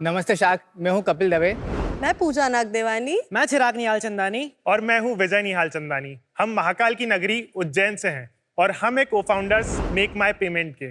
नमस्ते शाक, मैं हूँ कपिल दवे। मैं पूजा नागदेवानी। मैं चिराग निहाल चंदानी। और मैं हूँ विजय निहाल चंदानी। हम महाकाल की नगरी उज्जैन से हैं और हम एक को-फाउंडर्स मेक माई पेमेंट के।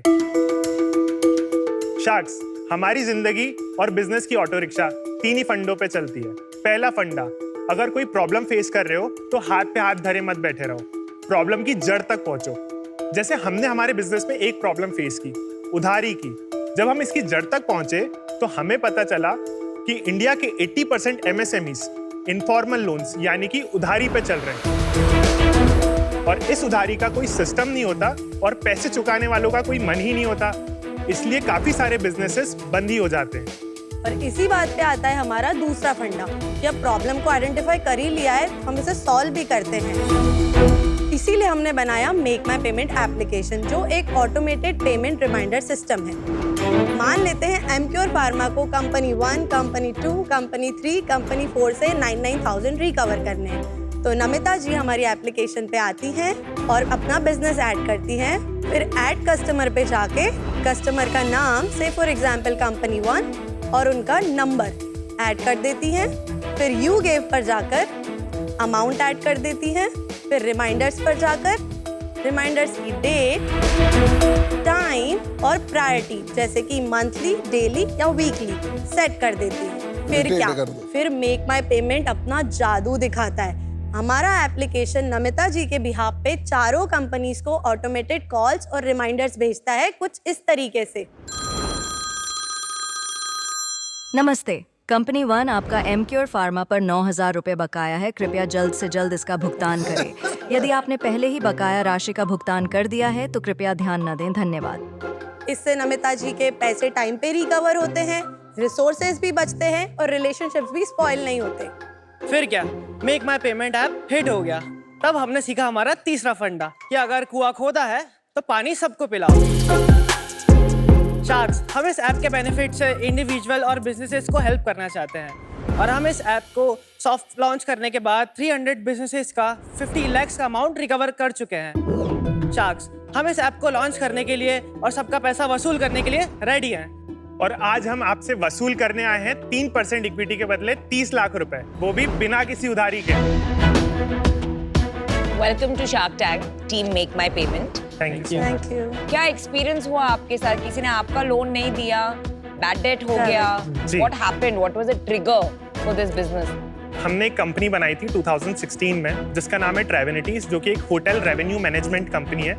शार्क्स, हमारी जिंदगी और बिजनेस की ऑटो रिक्शा 3 ही फंडों पे चलती है। पहला फंडा, अगर कोई प्रॉब्लम फेस कर रहे हो तो हाथ पे हाथ धरे मत बैठे रहो, प्रॉब्लम की जड़ तक पहुंचो। जैसे हमने हमारे बिजनेस में एक प्रॉब्लम फेस की, उधारी की। जब हम इसकी जड़ तक पहुंचे तो हमें पता चला कि इंडिया के 80% MSMEs इनफॉर्मल लोन्स यानी कि उधारी पे चल रहे हैं और इस उधारी का कोई सिस्टम नहीं होता और पैसे चुकाने वालों का कोई मन ही नहीं होता, इसलिए काफी सारे बिजनेसेस बंद ही हो जाते हैं। और इसी बात पे आता है हमारा दूसरा फंडा। जब प्रॉब्लम को आइडेंटिफाई कर ही लिया है, हम इसे सॉल्व भी करते हैं। इसीलिए हमने बनाया मेक माई पेमेंट एप्लीकेशन, जो एक ऑटोमेटेड पेमेंट रिमाइंडर सिस्टम है। मान लेते हैं एमक्योर फार्मा को कंपनी 1, कंपनी 2, कंपनी 3, कंपनी 4 से 99,000 रिकवर करने हैं। तो नमिता जी हमारी एप्लीकेशन पे आती हैं और अपना बिजनेस ऐड करती हैं। फिर ऐड कस्टमर पे जाके कस्टमर का नाम, से फॉर एग्जांपल कंपनी 1, और उनका नंबर ऐड कर देती हैं। फिर यू गेव पर जाकर अमाउंट ऐड कर देती हैं। फिर रिमाइंडर्स पर जाकर रिमाइंडर्स की डेट, टाइम और प्रायोरिटी जैसे कि मंथली, डेली या वीकली सेट कर देती है। फिर क्या, फिर मेक माई पेमेंट अपना जादू दिखाता है। हमारा एप्लीकेशन नमिता जी के बिहाफ पे चारों कंपनीज को ऑटोमेटेड कॉल्स और रिमाइंडर्स भेजता है कुछ इस तरीके से। नमस्ते, कंपनी 1 आपका एमक्योर फार्मा पर 9,000 रुपये बकाया है। कृपया जल्द से जल्द इसका भुगतान करें। यदि आपने पहले ही बकाया राशि का भुगतान कर दिया है तो कृपया ध्यान न दें। धन्यवाद। इससे नमिता जी के पैसे टाइम पे रिकवर होते हैं, रिसोर्सेज भी बचते हैं और रिलेशनशिप्स भी स्पॉइल नहीं होते। फिर क्या, make my payment app hit हो गया। तब हमने सीखा हमारा तीसरा फंडा कि अगर कुआं खोदा है तो पानी सबको पिलाओ। शार्क्स, हम इस ऐप के बेनिफिट से इंडिविजुअल और बिजनेसेस को हेल्प करना चाहते हैं और हम इस ऐप को सॉफ्ट लॉन्च करने के बाद 300 बिजनेसेस का 50 लाख का अमाउंट रिकवर कर चुके हैं। शार्क्स, हम इस ऐप को लॉन्च करने के लिए और सबका पैसा वसूल करने के लिए रेडी हैं। और आज हम आपसे वसूल करने आए हैं 3% इक्विटी के बदले 30 लाख रुपए, वो भी बिना किसी उधारी के। Welcome to Shark Tank team make my payment. Thank you. Thank you. क्या एक्सपीरियंस हुआ आपके साथ? किसी ने आपका लोन नहीं दिया, बैड डेट हो गया, what happened, what was the trigger for this business? हमने एक कंपनी बनाई थी 2016 में जिसका नाम है ट्रेवेनिटीज, जो कि एक होटल रेवेन्यू मैनेजमेंट कंपनी है।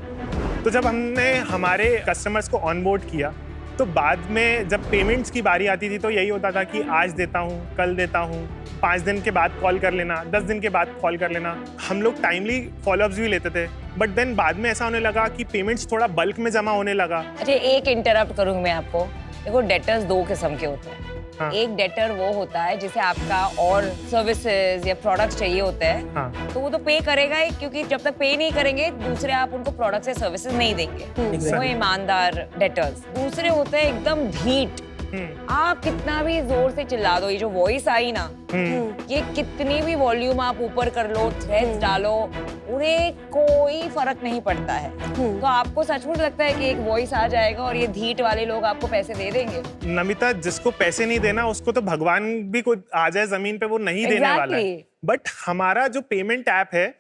तो जब हमने हमारे कस्टमर्स को ऑनबोर्ड किया तो बाद में जब पेमेंट्स की बारी आती थी तो यही होता था कि आज देता हूँ, कल देता हूँ, 5 दिन के बाद कॉल कर लेना, 10 दिन के बाद कॉल कर लेना। हम लोग टाइमली फॉलोअप्स भी लेते थे, बट देन बाद में ऐसा होने लगा कि पेमेंट्स थोड़ा बल्क में जमा होने लगा। अच्छा, एक इंटरप्ट करूंगी मैं आपको। देखो, डेटर्स 2 किस्म के होते हैं। हाँ। एक डेटर वो होता है जिसे आपका और सर्विसेज या प्रोडक्ट्स चाहिए होते हैं। हाँ। तो वो तो पे करेगा ही, क्योंकि जब तक पे नहीं करेंगे दूसरे आप उनको प्रोडक्ट्स या सर्विसेज नहीं देंगे। वो ईमानदार डेटर्स। दूसरे होते हैं एकदम ढीठ। आप कितना भी जोर से चिल्ला दो, ये जो वॉइस आई ना, ये कितनी भी वॉल्यूम आप ऊपर कर लो, थ्रेड्स डालो, उन्हें कोई फर्क नहीं पड़ता है। तो आपको सचमुच लगता है कि एक वॉइस आ जाएगा और ये ढीठ वाले लोग आपको पैसे दे देंगे? नमिता, जिसको पैसे नहीं देना उसको तो भगवान भी कोई आ जाए जमीन पे वो नहीं देने वाला है। बट हमारा जो पेमेंट ऐप है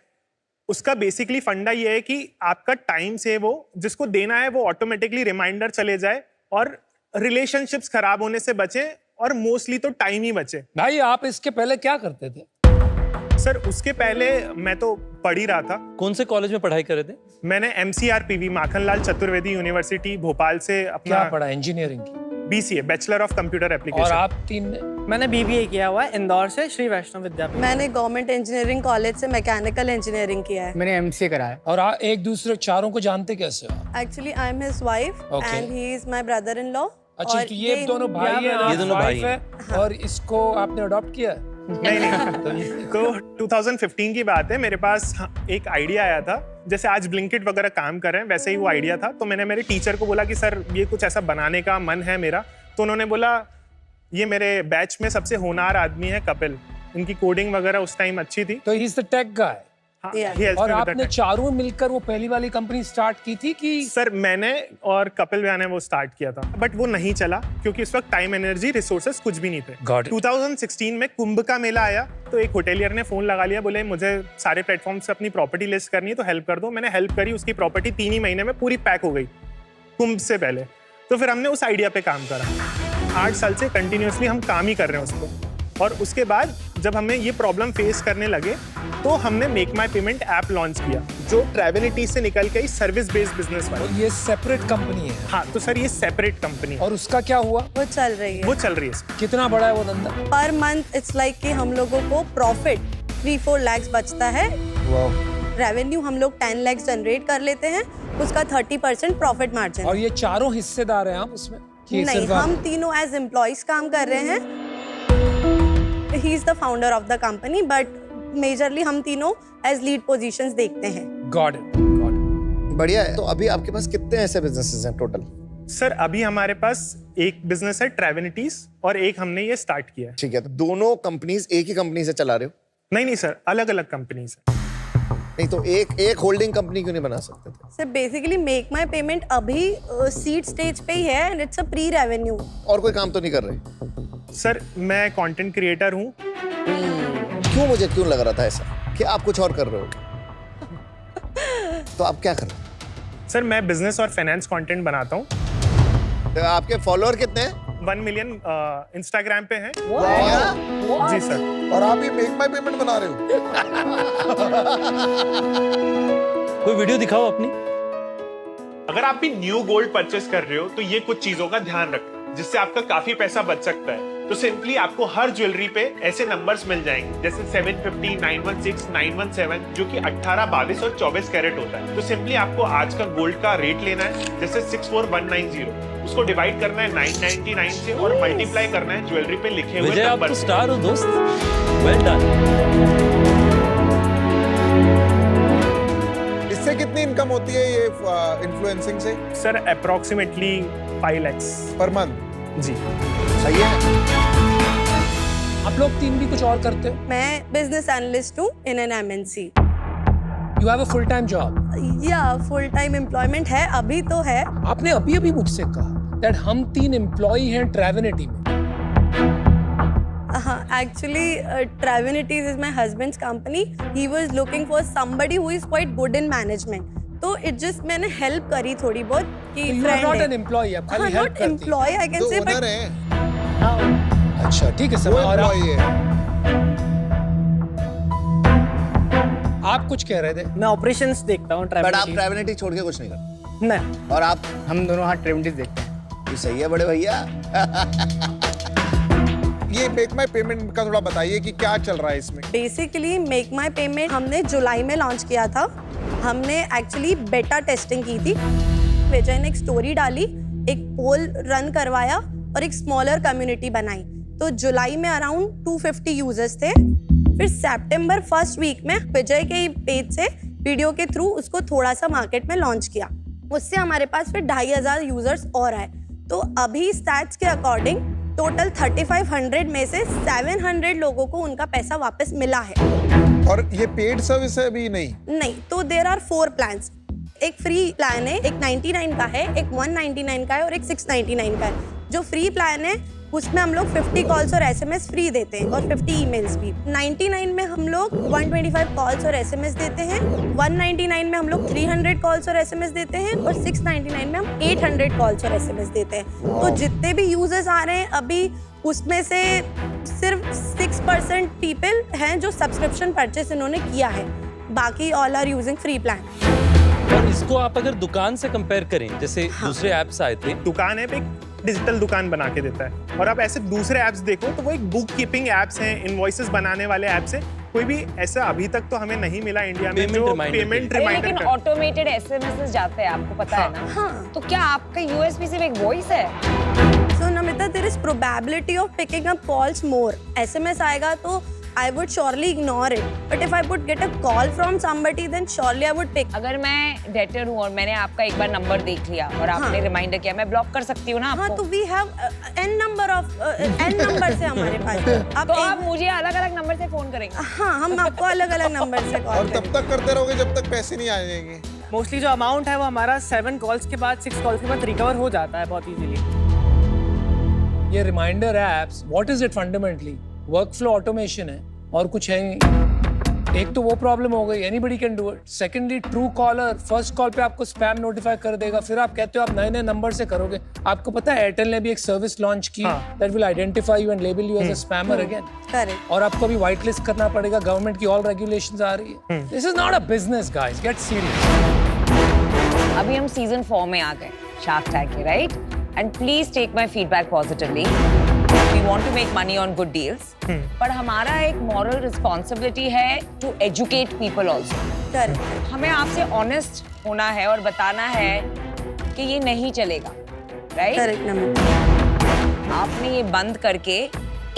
उसका बेसिकली फंडा ये है कि आपका टाइम सेव हो, जिसको देना है वो ऑटोमेटिकली रिमाइंडर चले जाए और रिलेशनशिप्स खराब होने से बचे और मोस्टली तो टाइम ही बचे। भाई, आप इसके पहले क्या करते थे? सर, उसके पहले मैं तो पढ़ ही रहा था। कौन से कॉलेज में पढ़ाई करे थे? मैंने MCRPV माखनलाल चतुर्वेदी यूनिवर्सिटी भोपाल से अपना क्या पढ़ा? इंजीनियरिंग की? BCA, bachelor of computer application. और आप 3 ने? मैंने BBA किया हुआ है इंदौर से, श्री वैष्णव विद्यापीठ। मैंने गवर्नमेंट इंजीनियरिंग कॉलेज से मैकेनिकल इंजीनियरिंग किया है। मैंने MCA करा है। और आप एक दूसरे चारों को जानते कैसे हो? Actually I am his wife and he is my brother in law. अच्छा, तो ये दोनों भाई हैं, ये दोनों भाई है। और इसको आपने अडॉप्ट किया? नहीं। तो 2015 की बात है, मेरे पास एक आइडिया आया था। जैसे आज ब्लिंकिट वगैरह काम कर रहे हैं वैसे ही वो आइडिया था। तो मैंने मेरे टीचर को बोला कि सर ये कुछ ऐसा बनाने का मन है मेरा। तो उन्होंने बोला ये मेरे बैच में सबसे होनहार आदमी है कपिल, इनकी कोडिंग वगैरह उस टाइम अच्छी थी। तो he is the take guy. Yeah. he helps और me with आपने that. चारों मिलकर वो पहली वाली कंपनी स्टार्ट की थी कि सर मैंने और कपिल भैया ने वो स्टार्ट किया था, बट वो नहीं चला क्योंकि उस वक्त टाइम, एनर्जी, रिसोर्सेज कुछ भी नहीं थे। Got it. 2016 में कुंभ का मेला आया तो एक होटेलियर ने फोन लगा लिया, बोले मुझे सारे प्लेटफॉर्म से अपनी प्रॉपर्टी लिस्ट करनी है तो हेल्प कर दो। मैंने हेल्प करी, उसकी प्रॉपर्टी 3 ही महीने में पूरी पैक हो गई कुंभ से पहले। तो फिर हमने उस आइडिया पे काम करा। 8 साल से कंटिन्यूअसली हम काम ही कर रहे हैं उस पर। और उसके बाद जब हमें ये प्रॉब्लम फेस करने लगे तो हमने make my payment app launch किया, जो ट्रैवलिटी से निकल के सर्विस बेस्ड बिजनेस वाला। ये सेपरेट कंपनी है हाँ, तो सर ये सेपरेट कंपनी है और उसका क्या हुआ? वो चल रही है। वो चल रही है। कितना बड़ा है वो धंधा? पर मंथ इट्स लाइक कि हम लोगों को प्रॉफिट 3-4 लाख बचता है। रेवेन्यू हम लोग 10 लाख जनरेट कर लेते हैं, उसका 30% प्रॉफिट मार्जिन। और ये चारों हिस्सेदार हैं आप उसमें? कि नहीं, सिर्फ आप? हम तीनों एज एम्प्लॉइज काम कर रहे हैं। He is the founder of the company, but majorly हम तीनों एज लीड पोजीशंस देखते हैं। Got it, got it. बढ़िया है। तो अभी आपके पास कितने ऐसे बिजनेसेस हैं टोटल? सर अभी हमारे पास एक बिजनेस है ट्रैवलिटीज और एक हमने ये स्टार्ट किया है। ठीक है, तो दोनों कंपनीज एक ही कंपनी से चला रहे हो? नहीं सर, अलग अलग कंपनीज है। नहीं तो एक होल्डिंग कंपनी क्यों नहीं बना सकते थे? Sir basically make my payment अभी सीड स्टेज पे ही है and it's a pre revenue. और कोई काम तो नहीं कर रहे? सर मैं कंटेंट क्रिएटर हूँ। क्यों लग रहा था ऐसा कि आप कुछ और कर रहे हो? तो आप क्या कर रहे हो? सर मैं बिजनेस और फाइनेंस कंटेंट बनाता हूँ। तो आपके फॉलोअर कितने हैं? 1 मिलियन इंस्टाग्राम पे हैं। जी सर। और आप ही मेक माई पेमेंट बना रहे हो? कोई वीडियो दिखाओ अपनी। अगर आप भी न्यू गोल्ड परचेस कर रहे हो तो ये कुछ चीजों का ध्यान रखना, जिससे आपका काफी पैसा बच सकता है। तो सिंपली आपको हर ज्वेलरी पे ऐसे नंबर्स मिल जाएंगे, जैसे 750, 916, 917, जो कि 18, 22 और 24 कैरेट होता है। तो सिंपली आपको आज का गोल्ड का रेट लेना है, जैसे 64190, उसको डिवाइड करना है 999 से और मल्टीप्लाई करना है ज्वेलरी पे लिखे हुए विजय, आप नंबर तो से। स्टार हो दोस्त, वेल डन। इससे कितनी इनकम होती है ये इन्फ्लुएंसिंग से sir approximately 5 lakhs per month? जी। सही है। आप लोग तीन भी कुछ और करते हो? मैं बिजनेस एनालिस्ट हूँ in an MNC. You have a full time job? या फुल टाइम एम्प्लॉयमेंट है, अभी तो है। आपने अभी मुझसे कहा दैट हम 3 एम्प्लॉई हैं ट्रैवलिटी में। Actually, Travinities is my husband's company. He was looking for somebody who is quite good in management. तो it just मैंने help करी थोड़ी बहुत कि You are friend not है। an employee, आप खाली हाँ, help not करती हैं। employee I can तो say, ओनर but है, अच्छा ठीक है सर। वो और एम्प्लॉई है। आप कुछ कह रहे थे? मैं ऑपरेशंस देखता हूँ बट आप ट्रैवलिटी। ट्रैवलिटी छोड़ के कुछ नहीं करते? नहीं, और आप? हम दोनों हाथ ट्रेवलिटीज देखते हैं। ये सही है बड़े भैया। ये मेक माई पेमेंट का थोड़ा बताइए कि क्या चल रहा है इसमें? बेसिकली मेक माई पेमेंट हमने जुलाई में लॉन्च किया था। हमने एक्चुअली बेटा टेस्टिंग की थी। विजय ने एक स्टोरी डाली, एक पोल रन करवाया और एक स्मॉलर कम्युनिटी बनाई। तो जुलाई में अराउंड 250 यूजर्स थे। फिर सितंबर फर्स्ट वीक में विजय के पेज से वीडियो के थ्रू उसको थोड़ा सा मार्केट में लॉन्च किया। उससे हमारे पास फिर 2500 यूजर्स और आए। तो अभी स्टैट्स के अकॉर्डिंग टोटल 3500 में से 700 लोगों को उनका पैसा वापस मिला है। और ये पेड सर्विस है अभी? नहीं, तो देयर आर 4 प्लान्स। एक फ्री प्लान है, एक 99 का है, एक 199 का है और एक 699 का है। जो फ्री प्लान है उसमें हम लोग 50 कॉल्स और एसएमएस फ्री देते हैं और 50 ईमेल्स भी। 99 में हम लोग 125 कॉल्स और एसएमएस देते हैं। 199 में हम लोग 300 कॉल्स और एसएमएस देते हैं और 699 में हम 800 कॉल्स और एसएमएस देते हैं। तो जितने भी यूजर्स आ रहे हैं अभी उसमें से सिर्फ 6% पीपल हैं जो सब्सक्रिप्शन परचेस इन्होंने किया है, बाकी all are using free plan. और इसको आप अगर दुकान से कंपेयर करें, जैसे दूसरे ऐप्स आए थे, दुकान है, एक डिजिटल दुकान बना के देता है। और आप ऐसे दूसरे ऐप्स देखो तो वो एक बुक कीपिंग ऐप्स हैं, इनवॉइसेस बनाने वाले ऐप्स हैं। कोई भी ऐसा अभी तक तो हमें नहीं मिला इंडिया में Payment जो reminder पेमेंट अरे रिमाइंडर लेकिन ऑटोमेटेड एसएमएस जाते हैं, आपको पता है ना? हाँ। तो क्या आपका यूएसबी सिर्फ एक वॉइस है? So Namita, there is probability of picking up calls more. SMS आएगा तो I would surely ignore it. But if I would get a call from somebody, then surely I would pick. अगर मैं debtor हूँ और मैंने आपका एक बार number देख लिया और आपने रिमाइंडर किया, मैं ब्लॉक कर सकती हूँ ना हाँ, आपको? तो we have n number of n number से हमारे पास। तो आप मुझे अलग-अलग नंबर से फोन करेंगे? हाँ, हम आपको अलग-अलग नंबर से कॉल और तब तक करते रहोगे जब तक पैसे नहीं आ जाएंगे। मोस्टली जो अमाउंट है वो हमारा 7 कॉल्स के बाद 6 कॉल्स के बाद रिकवर हो जाता है बहुत इजीली। ये reminder apps what is it fundamentally? Workflow automation है और कुछ है नहीं। एक तो वो प्रॉब्लम हो गई, anybody can do it. Secondly true collar first call पे आपको स्पैम नोटिफाई कर देगा, फिर आप कहते हो आप नए नए नंबर से करोगे। आपको पता है एयरटेल ने भी एक सर्विस लॉन्च की that will identify you and label you as a spammer again. Correct. और आपको अभी व्हाइट लिस्ट करना पड़ेगा, गवर्नमेंट की ऑल रेगुलेशंस आ रही है। This is not a business guys, get serious. अभी हम सीजन 4 में आ गए शार्क टैंक के, right? And please take my feedback positively. We want to make money on good deals, पर हमारा एक मॉरल रिस्पांसिबिलिटी है to educate people also. Correct. हमें आपसे ऑनेस्ट होना है और बताना है कि ये नहीं चलेगा, राइट? Correct number. आपने ये बंद करके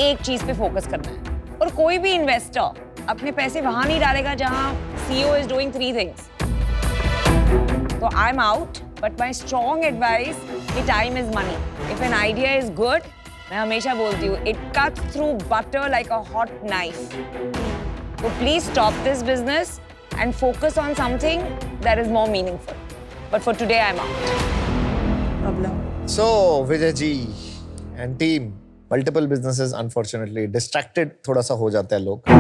एक चीज पे फोकस करना है, और कोई भी इन्वेस्टर अपने पैसे वहां नहीं डालेगा जहां CEO is doing 3 things. So I'm out, but my strong advice कि time is money. If an idea is good, मैं हमेशा बोलती हूँ, it cuts through butter like a hot knife. So please stop this business and focus on something that is more meaningful. But for today, I'm out. Problem. So Vijay ji and team, multiple businesses unfortunately distracted थोड़ा सा हो जाते हैं लोग।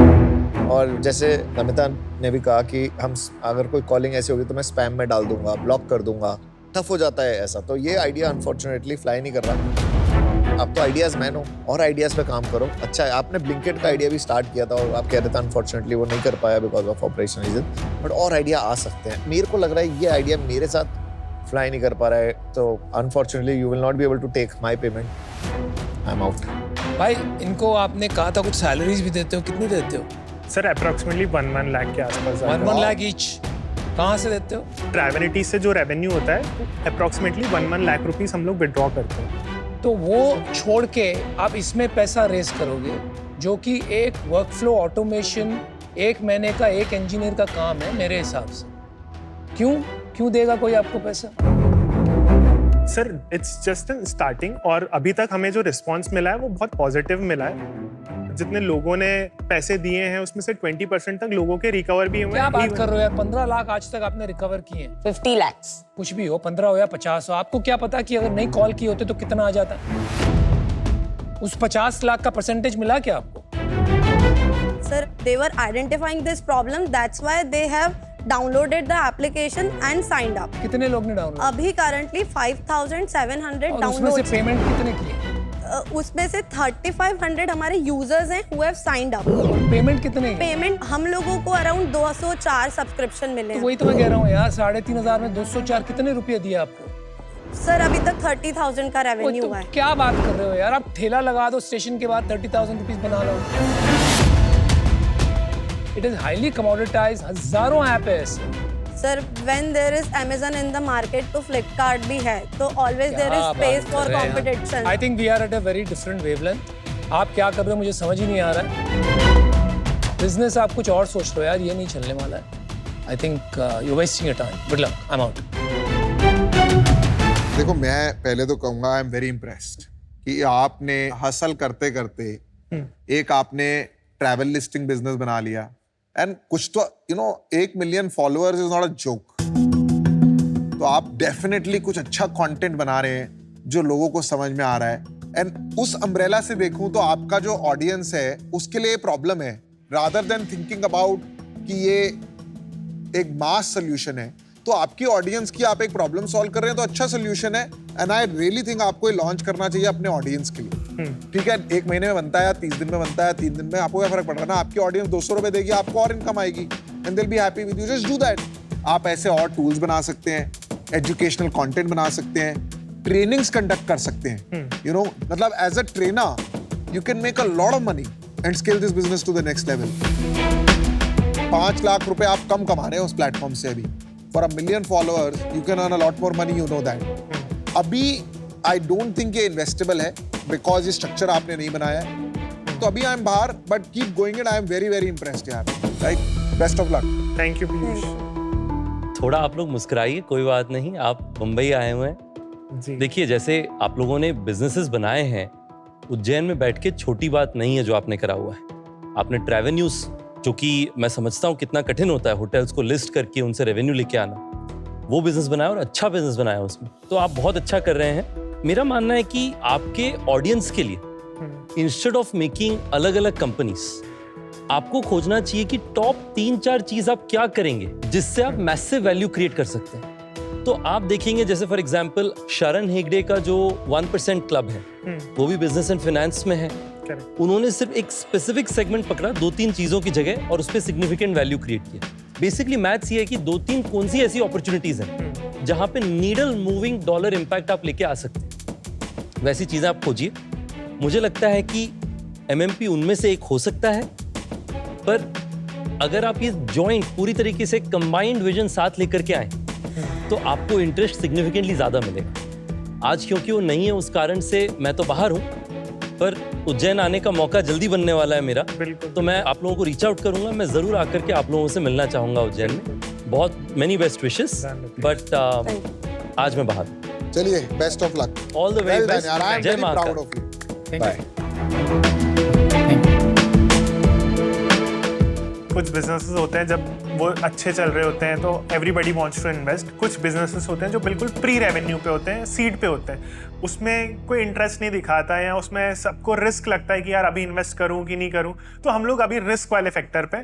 और जैसे नमिता ने भी कहा कि हम अगर कोई कॉलिंग ऐसी होगी तो मैं स्पैम में डाल दूंगा, ब्लॉक कर दूंगा, टफ हो जाता है ऐसा। तो ये आइडिया अनफॉर्चुनेटली फ्लाई नहीं कर रहा। आप तो आइडियाज मैन हो और आइडियाज पे काम करो। अच्छा है आपने ब्लिंकिट का आइडिया भी स्टार्ट किया था और आप कह रहे थे अनफॉर्चुनेटली वो नहीं कर पाया because of operation reason, but और आइडिया आ सकते हैं। मेरे को लग रहा है ये आइडिया मेरे साथ फ्लाई नहीं कर पा रहा है, तो unfortunately you will not be able to take my payment. I am out. भाई इनको आपने कहा था कुछ सैलरीज भी देते हो, कितनी देते हो? सर अप्रोक्सीमेटली 1 लाख के आसपास। 1 लाख ईच। कहाँ से देते हो? ट्रैवलिटी से जो रेवेन्यू होता है अप्रोक्सीमेटली 1 लाख रुपीस हम लोग विड्रॉ करते हैं। तो वो छोड़ के आप इसमें पैसा रेस करोगे, जो कि एक वर्कफ्लो ऑटोमेशन 1 महीने का एक इंजीनियर का काम है मेरे हिसाब से। क्यों देगा कोई आपको पैसा? Sir it's just in starting, और अभी तक हमें जो रिस्पांस मिला है वो बहुत पॉजिटिव मिला है। जितने लोगों ने पैसे दिए हैं उसमें से 20% तक लोगों के रिकवर भी हुए। क्या बात कर रहे हो यार? 15 लाख आज तक आपने रिकवर किए हैं। 50 lakhs. कुछ भी हो, 15 हो या 50 हो, आपको क्या पता कि अगर नहीं कॉल किए होते तो कितना आ जाता? उस 50 लाख का परसेंटेज मिला क्या आपको? Sir, they were identifying this problem. That's why they have downloaded the application and signed up. कितने लोग ने डाउनलोड? अभी currently 5,700 और उसमें से downloads। पेमेंट कितने किए? उसमें से 3,500 हमारे यूजर्स हैं who have signed up। Payment कितने? पेमेंट हम लोगों को अराउंड 204 सब्सक्रिप्शन मिले तो हैं। वही तो मैं कह रहा हूँ यार, 3,500 में 204 कितने रुपए दिए आपको? सर अभी तक 30,000 का रेवेन्यू तो हुआ है। क्या बात कर रहे हो यार? आप ठेला लगा दो स्टेशन के बाद 30,000 रुपीस बना लो। इट इज हाईली कमोडिटाइज्ड, हजारों ऐप है ऐसे। Sir when there is Amazon in the market तो Flipkart भी है, तो always there is space for competition। I think we are at a very different wavelength। आप क्या कर रहे हो मुझे समझ ही नहीं आ रहा है। बिजनेस आप कुछ और सोच रहे हो यार, ये नहीं चलने वाला है। I think you're wasting your time। Good luck, I'm out। देखो मैं पहले तो कहूंगा आई एम वेरी इम्प्रेस्ड कि आपने हसल करते करते एक आपने ट्रैवल लिस्टिंग बिजनेस बना लिया, एंड कुछ तो 1 million followers is not a joke. तो आप डेफिनेटली कुछ अच्छा कंटेंट बना रहे हैं जो लोगों को समझ में आ रहा है, एंड उस अम्ब्रेला से देखूं तो आपका जो ऑडियंस है उसके लिए प्रॉब्लम है, रादर देन थिंकिंग अबाउट कि ये एक मास सोल्यूशन है। तो आपकी ऑडियंस की आप एक प्रॉब्लम सॉल्व कर रहे हैं तो अच्छा सोल्यूशन है, एंड आई रियली थिंक आपको ये लॉन्च करना चाहिए अपने ऑडियंस के लिए। ठीक है, 1 महीने में बनता है, 30 दिन में बनता है, 3 दिन में, आपको क्या फर्क पड़ रहा है ना? आपकी ऑडियंस 200 रुपए देगी, आपको और इनकम आएगी, and they will be happy with you. Just do that. आप ऐसे और टूल्स बना सकते हैं, एजुकेशनल कंटेंट बना सकते हैं, ट्रेनिंग्स कंडक्ट कर सकते हैं। मतलब as a trainer you can make a lot of money and scale this business to the next level. 5 lakh रुपए आप कम कमा रहे हैं उस प्लेटफॉर्म से अभी। For 1 million followers, you can earn a lot more money, you know that। अभी I don't think ये investable है because ये structure आपने नहीं बनाया है। तो अभी आई एम बाहर, but keep going it, I am very very impressed यार, like best of luck. Thank you Piyush थोड़ा आप लोग मुस्कुराइए, कोई बात नहीं, आप मुंबई आए हुए हैं। जी। देखिए, जैसे आप लोगों ने बिजनेसेस बनाए हैं, उज्जैन में बैठ के छोटी बात नहीं है जो आपने करा हुआ है। आपने रेवेन्यूज, जो कि मैं समझता हूँ कितना कठिन होता है होटल्स को लिस्ट करके उनसे रेवेन्यू लेके आना, वो बिजनेस बनाया और अच्छा बिजनेस बनाया उसमें, तो आप बहुत अच्छा कर रहे हैं। मेरा मानना है कि आपके ऑडियंस के लिए इंस्टेड ऑफ मेकिंग अलग अलग कंपनीज, आपको खोजना चाहिए कि टॉप 3-4 चीज आप क्या करेंगे जिससे आप मैसिव वैल्यू क्रिएट कर सकते हैं। तो आप देखेंगे जैसे फॉर एग्जांपल शरण हेगड़े का जो 1% क्लब है, वो भी बिजनेस एंड फाइनेंस में है। उन्होंने सिर्फ एक स्पेसिफिक सेगमेंट पकड़ा 2-3 चीजों की जगह और उस पर सिग्निफिकेंट वैल्यू क्रिएट किया। बेसिकली मैथ्स ये है कि 2-3 कौन सी ऐसी अपॉर्चुनिटीज हैं जहां पे नीडल मूविंग डॉलर इंपैक्ट आप लेके आ सकते हैं, वैसी चीजें आप खोजिए। मुझे लगता है कि MMP उनमें से एक हो सकता है, पर अगर आप ये जॉइंट पूरी तरीके से कंबाइंड विजन साथ लेकर के आए तो आपको इंटरेस्ट सिग्निफिकेंटली ज्यादा मिलेगा। आज क्योंकि वो नहीं है उस कारण से मैं तो बाहर हूं, पर उज्जैन आने का मौका जल्दी बनने वाला है मेरा, तो मैं आप लोगों को रीच आउट करूंगा। मैं जरूर आकर के आप लोगों से मिलना चाहूंगा उज्जैन में। बहुत मेनी बेस्ट विशेस, बट आज मैं बाहर हूं। चलिए, best of luck, all the very best, जय मां प्राउड ऑफ यू, बाय। कुछ बिजनेसेस होते हैं जब वो अच्छे चल रहे होते हैं तो एवरीबॉडी वांट्स टू इन्वेस्ट। कुछ बिजनेसेस होते हैं जो बिल्कुल प्री रेवेन्यू पे होते हैं, सीड पे होते हैं, उसमें कोई इंटरेस्ट नहीं दिखाता है या उसमें सबको रिस्क लगता है कि यार अभी इन्वेस्ट करूं कि नहीं करूं। तो हम लोग अभी रिस्क वाले फैक्टर पे,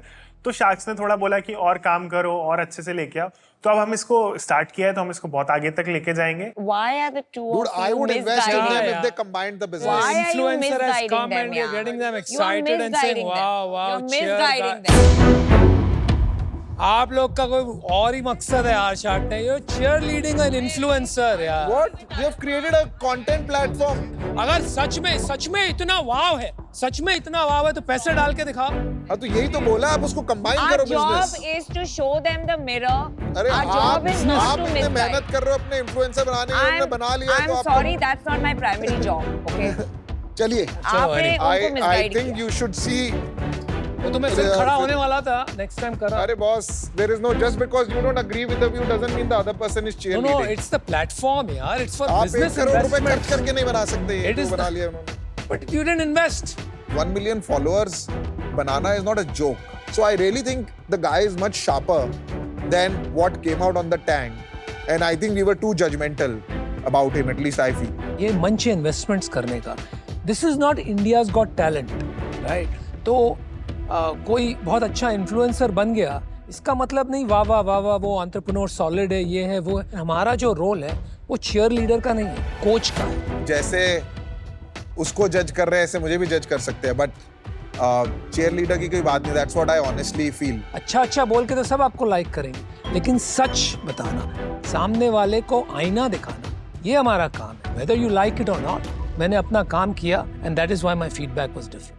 तो शार्क्स ने थोड़ा बोला कि और काम करो और अच्छे से लेके आओ, तो अब हम इसको स्टार्ट किया है, तो हम इसको बहुत आगे तक लेके जाएंगे। Why are the two Dude, of you I would invest in them misguiding? if they combined the business. Why are you Influencer has misguiding come them, and you're yeah? getting them You are excited and saying, misguiding them. wow, wow, You're cheer, misguiding guys. them. आप लोग का कोई और ही मकसद है यार shark tank. You cheer leading an influencer यार। What? You have created a content platform. अगर सच में इतना वाव है, सच में इतना वाव है तो पैसे डाल के दिखाओ। हाँ, तो यही तो बोला, आप उसको कंबाइन Our करो job business. is to show them the mirror. अरे Our job is not आप to इतने misguide. मेहनत कर रहे हो अपने इन्फ्लुएंसर बनाने में, उन्होंने बना लिया तो I'm आप sorry, that's not my primary job. Okay. चलिए, आपने उनको I misguide think किया. you should see. वो तो मैं सिर्फ खड़ा होने वाला था, नेक्स्ट टाइम करा। अरे boss, there is no, just because you don't agree with the view doesn't mean the other person is No, cheerleading. it's the platform यार, it's for आप 1 business करोड़ रुपए खर्च investment. करके नहीं बना सकते, ये It क्यों is बना the- लिया उन्होंने? But you didn't invest. 1 million followers banana is not a joke. So I really think the guy is much sharper than what came out on the tank. And I think we were too judgmental about him, at least I feel. ये मंच है investments करने का। This is not India's got talent, right? तो कोई बहुत अच्छा influencer बन गया, इसका मतलब नहीं वाह वाह वाह वाह वो एंटरप्रेन्योर सॉलिड है, ये है वो है। हमारा जो रोल है वो चीयर लीडर का नहीं है, कोच का है। जैसे उसको जज कर रहे हैं, ऐसे मुझे भी जज कर सकते हैं, बट चेयर लीडर की कोई बात नहीं। That's what I honestly feel. अच्छा बोल के तो सब आपको लाइक करेंगे, लेकिन सच बताना, सामने वाले को आईना दिखाना, ये हमारा काम है, वेदर यू लाइक इट और नॉट। मैंने अपना काम किया and that is why my feedback was different.